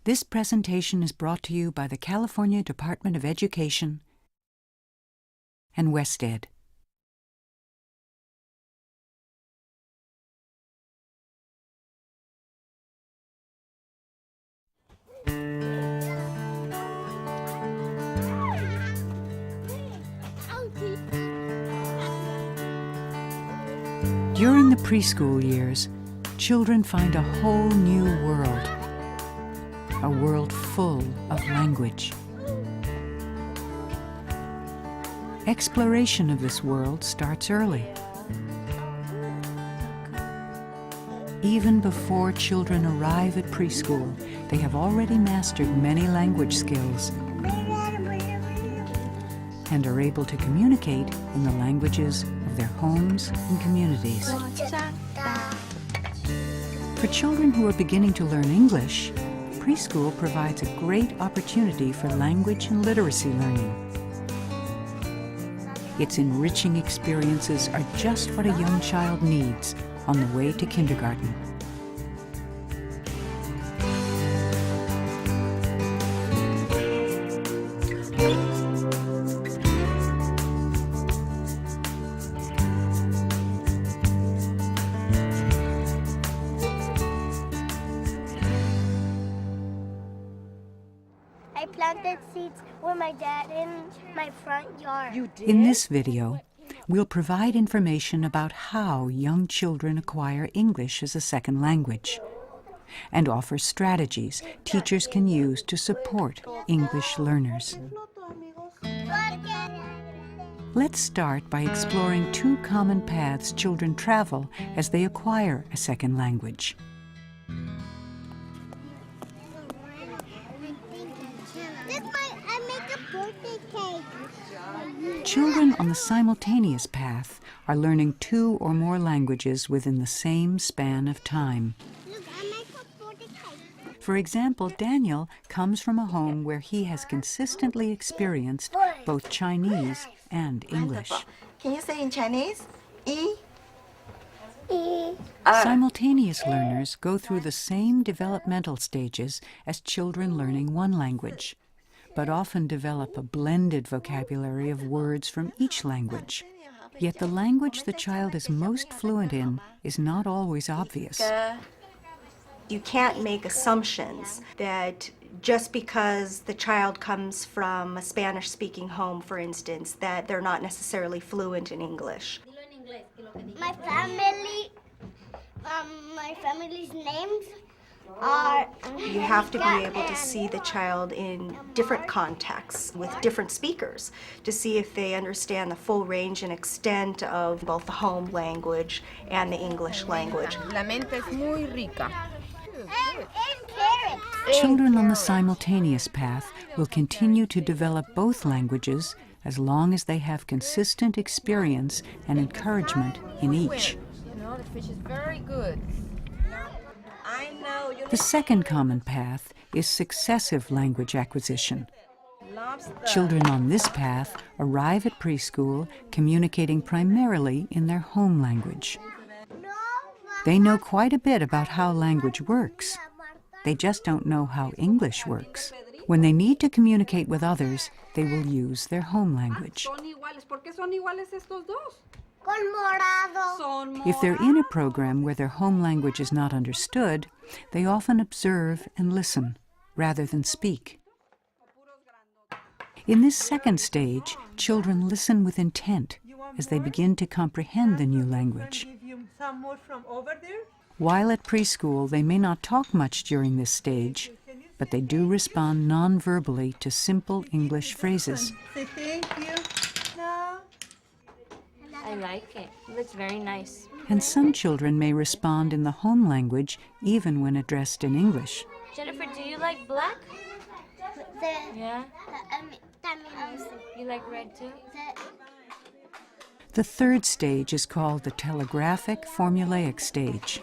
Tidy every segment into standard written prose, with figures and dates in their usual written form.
This presentation is brought to you by the California Department of Education and WestEd. During the preschool years, children find a whole new world, a world full of language. Exploration of this world starts early. Even before children arrive at preschool, they have already mastered many language skills and are able to communicate in the languages of their homes and communities. For children who are beginning to learn English, preschool provides a great opportunity for language and literacy learning. Its enriching experiences are just what a young child needs on the way to kindergarten. I planted seeds with my dad in my front yard. You did? In this video, we'll provide information about how young children acquire English as a second language and offer strategies teachers can use to support English learners. Let's start by exploring two common paths children travel as they acquire a second language. I make a birthday cake. Children on the simultaneous path are learning two or more languages within the same span of time. Look, I make a birthday cake. For example, Daniel comes from a home where he has consistently experienced both Chinese and English. Can you say in Chinese? E? Simultaneous learners go through the same developmental stages as children learning one language, but often develop a blended vocabulary of words from each language. Yet the language the child is most fluent in is not always obvious. You can't make assumptions that just because the child comes from a Spanish-speaking home, for instance, that they're not necessarily fluent in English. My family's names are... You have to be able to see the child in different contexts with different speakers to see if they understand the full range and extent of both the home language and the English language. La mente es muy rica. And carrots. Children on the simultaneous path will continue to develop both languages as long as they have consistent experience and encouragement in each. You know, the fish is very good. I know. The second common path is successive language acquisition. Children on this path arrive at preschool communicating primarily in their home language. They know quite a bit about how language works. They just don't know how English works. When they need to communicate with others, they will use their home language. Con morado. If they're in a program where their home language is not understood, they often observe and listen rather than speak. In this second stage, children listen with intent as they begin to comprehend the new language. While at preschool, they may not talk much during this stage, but they do respond non-verbally to simple English phrases. Say thank you. No. I like it. It looks very nice. And some children may respond in the home language even when addressed in English. Jennifer, do you like black? Yeah? You like red too? The third stage is called the telegraphic formulaic stage.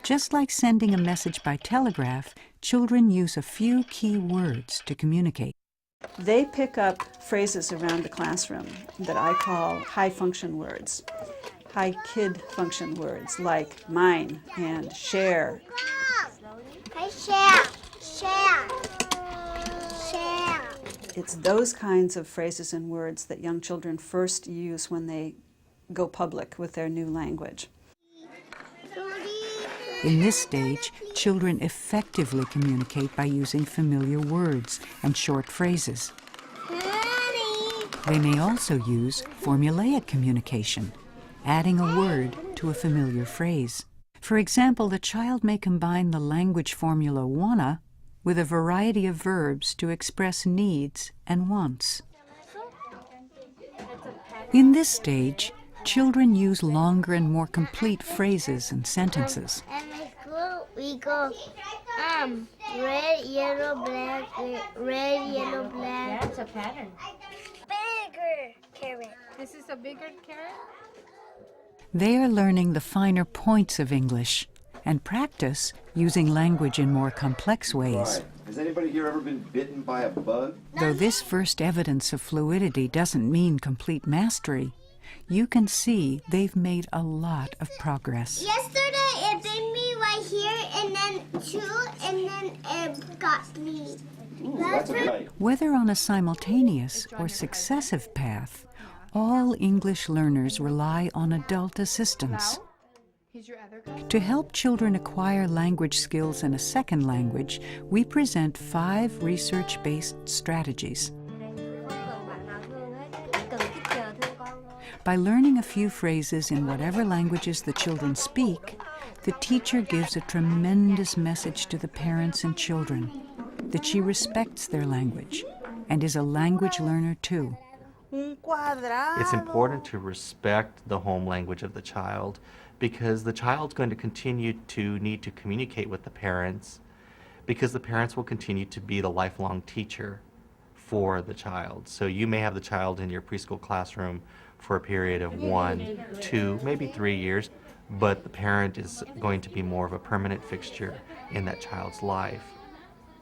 Just like sending a message by telegraph, children use a few key words to communicate. They pick up phrases around the classroom that I call high-function words, high-kid function words like mine and share. Hi, share, share, share. It's those kinds of phrases and words that young children first use when they go public with their new language. In this stage, children effectively communicate by using familiar words and short phrases. They may also use formulaic communication, adding a word to a familiar phrase. For example, the child may combine the language formula wanna with a variety of verbs to express needs and wants. In this stage, children use longer and more complete phrases and sentences. At my school, we go, red, yellow, black, red, yellow, black. That's a pattern. Bigger carrot. This is a bigger carrot? They are learning the finer points of English and practice using language in more complex ways. Has anybody here ever been bitten by a bug? Though this first evidence of fluidity doesn't mean complete mastery, you can see they've made a lot of progress. Yesterday, it bit me right here, and then two, and then it got me. Ooh, that's a bite. Whether on a simultaneous or successive path, all English learners rely on adult assistance. To help children acquire language skills in a second language, we present 5 research-based strategies. By learning a few phrases in whatever languages the children speak, the teacher gives a tremendous message to the parents and children that she respects their language and is a language learner too. It's important to respect the home language of the child because the child's going to continue to need to communicate with the parents because the parents will continue to be the lifelong teacher for the child. So you may have the child in your preschool classroom for a period of 1, 2, maybe 3 years, but the parent is going to be more of a permanent fixture in that child's life.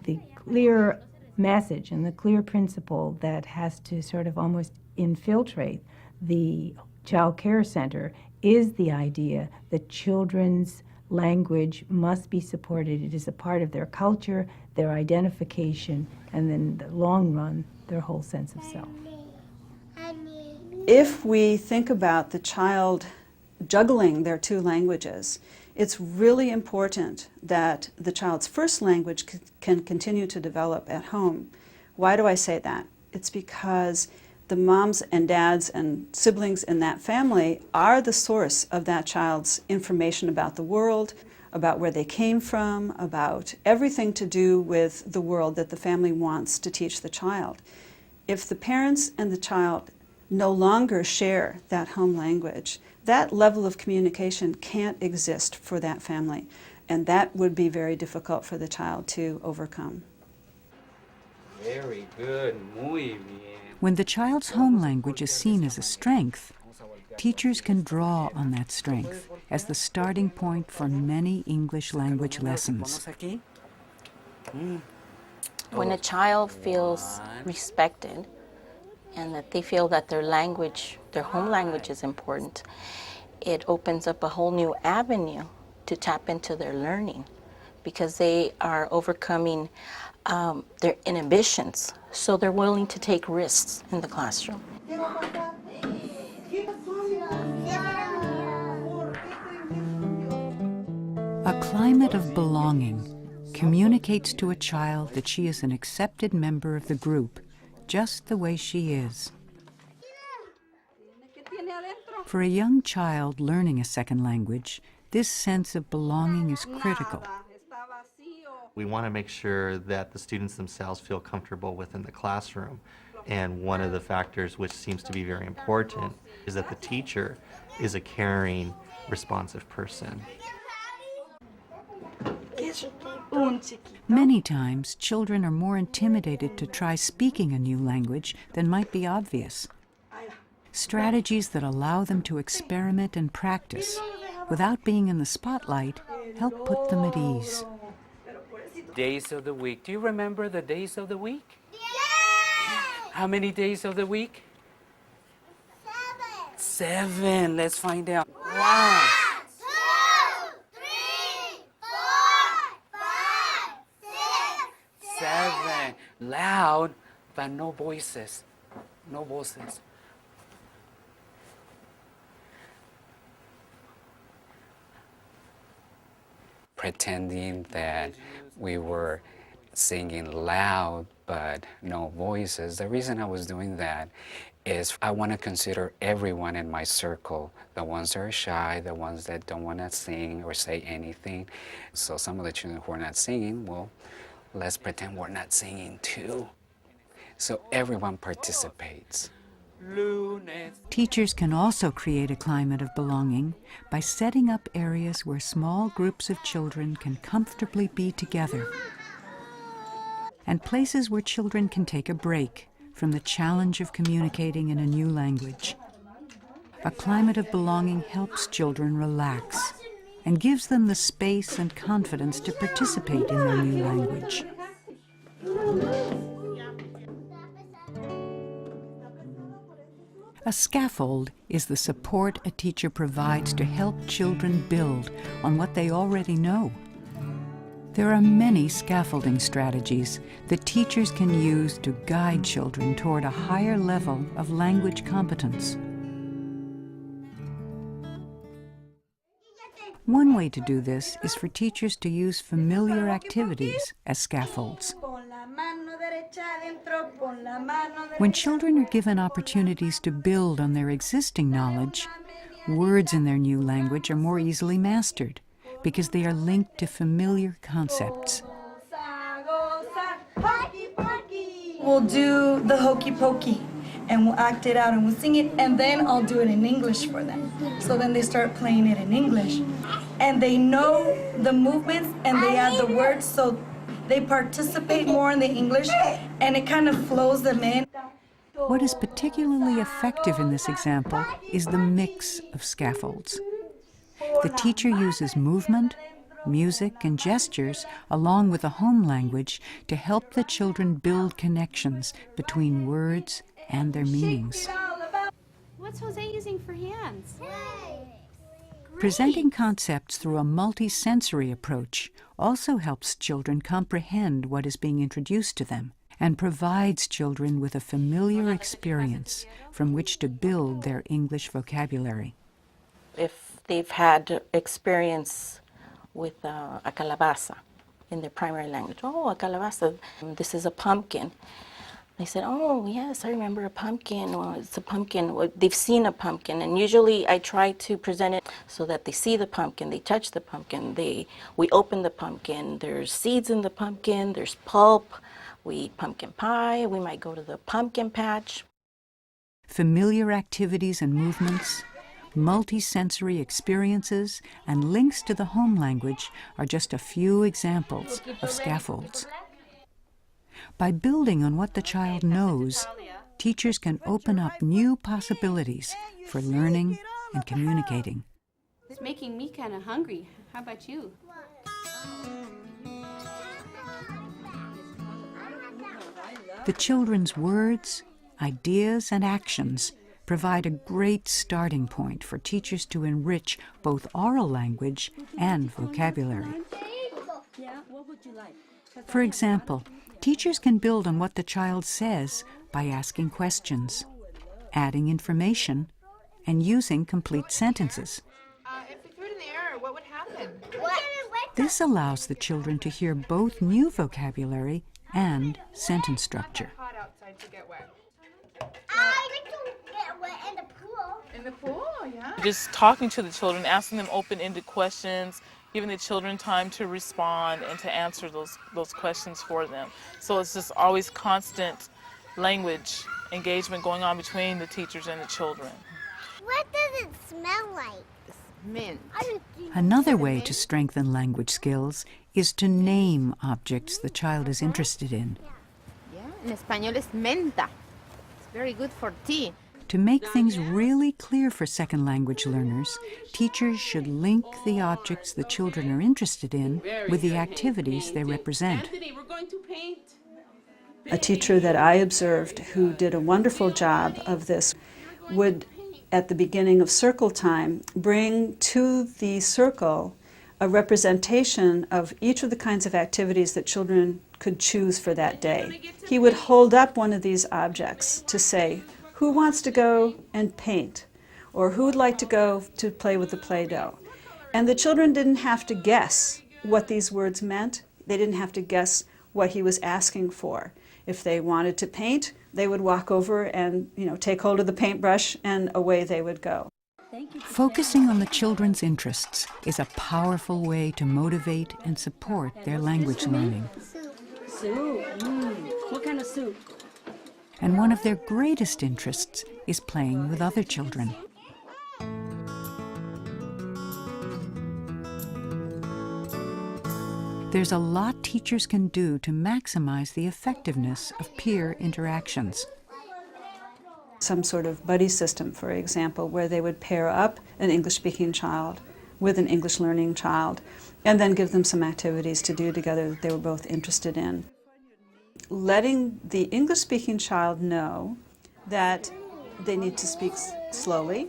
The clear message and the clear principle that has to sort of almost infiltrate the child care center is the idea that children's language must be supported. It is a part of their culture, their identification, and then in the long run, their whole sense of self. If we think about the child juggling their 2 languages, it's really important that the child's first language can continue to develop at home. Why do I say that? It's because the moms and dads and siblings in that family are the source of that child's information about the world, about where they came from, about everything to do with the world that the family wants to teach the child. If the parents and the child no longer share that home language, that level of communication can't exist for that family, and that would be very difficult for the child to overcome. Very good, muy bien. When the child's home language is seen as a strength, teachers can draw on that strength as the starting point for many English language lessons. When a child feels respected and that they feel that their language, their home language is important, it opens up a whole new avenue to tap into their learning because they are overcoming their inhibitions, so they're willing to take risks in the classroom. A climate of belonging communicates to a child that she is an accepted member of the group, just the way she is. For a young child learning a second language, this sense of belonging is critical. We want to make sure that the students themselves feel comfortable within the classroom. And one of the factors which seems to be very important is that the teacher is a caring, responsive person. Many times, children are more intimidated to try speaking a new language than might be obvious. Strategies that allow them to experiment and practice without being in the spotlight help put them at ease. Days of the week. Do you remember the days of the week? Yeah! How many days of the week? 7. 7. Let's find out. Wow. 1, 2, 3, 4, 5, have loud, but no voices. No voices. Pretending that we were singing loud but no voices. The reason I was doing that is I want to consider everyone in my circle, the ones that are shy, the ones that don't want to sing or say anything. So some of the children who are not singing, well, let's pretend we're not singing too. So everyone participates. Teachers can also create a climate of belonging by setting up areas where small groups of children can comfortably be together, and places where children can take a break from the challenge of communicating in a new language. A climate of belonging helps children relax and gives them the space and confidence to participate in their new language. A scaffold is the support a teacher provides to help children build on what they already know. There are many scaffolding strategies that teachers can use to guide children toward a higher level of language competence. One way to do this is for teachers to use familiar activities as scaffolds. When children are given opportunities to build on their existing knowledge, words in their new language are more easily mastered because they are linked to familiar concepts. We'll do the hokey pokey and we'll act it out and we'll sing it, and then I'll do it in English for them. So then they start playing it in English and they know the movements and they add the words, so they participate more in the English and it kind of flows them in. What is particularly effective in this example is the mix of scaffolds. The teacher uses movement, music, and gestures along with a home language to help the children build connections between words and their meanings. What's Jose using for hands? Presenting concepts through a multi-sensory approach also helps children comprehend what is being introduced to them and provides children with a familiar experience from which to build their English vocabulary. If they've had experience with a calabaza in their primary language, oh, a calabaza, this is a pumpkin. They said, oh, yes, I remember a pumpkin. Well, it's a pumpkin. Well, they've seen a pumpkin, and usually I try to present it so that they see the pumpkin, they touch the pumpkin, we open the pumpkin, there's seeds in the pumpkin, there's pulp, we eat pumpkin pie, we might go to the pumpkin patch. Familiar activities and movements, multi-sensory experiences, and links to the home language are just a few examples of scaffolds. By building on what the child knows, teachers can open up new possibilities for learning and communicating. It's making me kind of hungry. How about you? The children's words, ideas, and actions provide a great starting point for teachers to enrich both oral language and vocabulary. For example, teachers can build on what the child says by asking questions, adding information, and using complete sentences. If we threw it in the air, what would happen? This allows the children to hear both new vocabulary and sentence structure. Hot outside to get wet. I like to get wet in the pool. In the pool, yeah. Just talking to the children, asking them open-ended questions, giving the children time to respond and to answer those questions for them. So it's just always constant language engagement going on between the teachers and the children. What does it smell like? Mint. Another way to strengthen language skills is to name objects the child is interested in. Yeah, in Español es menta. It's very good for tea. To make things really clear for second language learners, teachers should link the objects the children are interested in with the activities they represent. A teacher that I observed who did a wonderful job of this would, at the beginning of circle time, bring to the circle a representation of each of the kinds of activities that children could choose for that day. He would hold up one of these objects to say, who wants to go and paint? Or who would like to go to play with the Play-Doh? And the children didn't have to guess what these words meant. They didn't have to guess what he was asking for. If they wanted to paint, they would walk over and, take hold of the paintbrush, and away they would go. Focusing on the children's interests is a powerful way to motivate and support their language learning. Soup. What kind of soup? And one of their greatest interests is playing with other children. There's a lot teachers can do to maximize the effectiveness of peer interactions. Some sort of buddy system, for example, where they would pair up an English-speaking child with an English-learning child and then give them some activities to do together that they were both interested in. Letting the English-speaking child know that they need to speak slowly,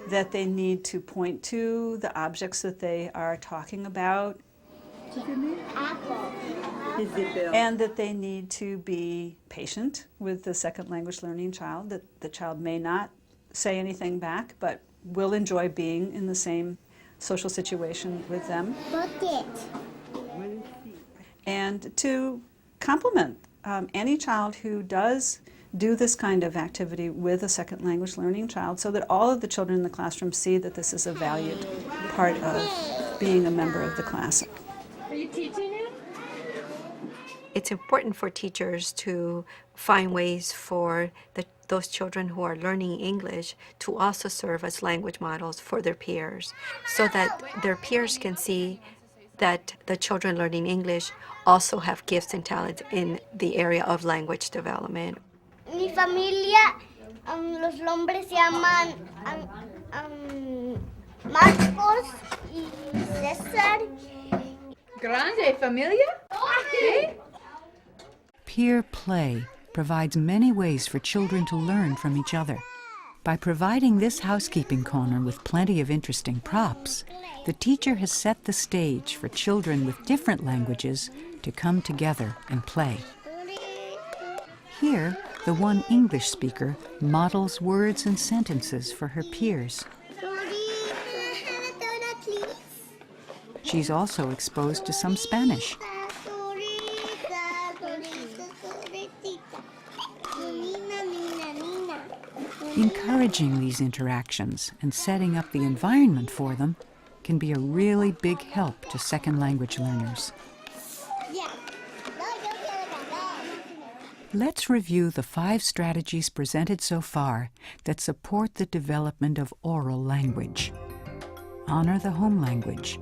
that they need to point to the objects that they are talking about, and that they need to be patient with the second language learning child, that the child may not say anything back, but will enjoy being in the same social situation with them. And to compliment any child who does do this kind of activity with a second language learning child, so that all of the children in the classroom see that this is a valued part of being a member of the class. Are you teaching him? It's important for teachers to find ways for those children who are learning English to also serve as language models for their peers, so that their peers can see that the children learning English also have gifts and talents in the area of language development. Mi familia, los nombres se llaman Marcos y César. Grande familia? ¿Sí? Peer play provides many ways for children to learn from each other. By providing this housekeeping corner with plenty of interesting props, the teacher has set the stage for children with different languages to come together and play. Here, the one English speaker models words and sentences for her peers. She's also exposed to some Spanish. Encouraging these interactions and setting up the environment for them can be a really big help to second language learners. Let's review the 5 strategies presented so far that support the development of oral language. Honor the home language.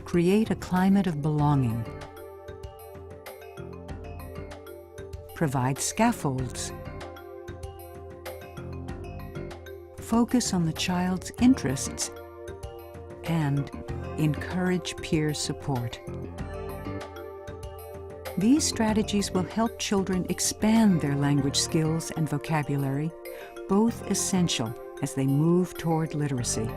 Create a climate of belonging. Provide scaffolds. Focus on the child's interests and encourage peer support. These strategies will help children expand their language skills and vocabulary, both essential as they move toward literacy.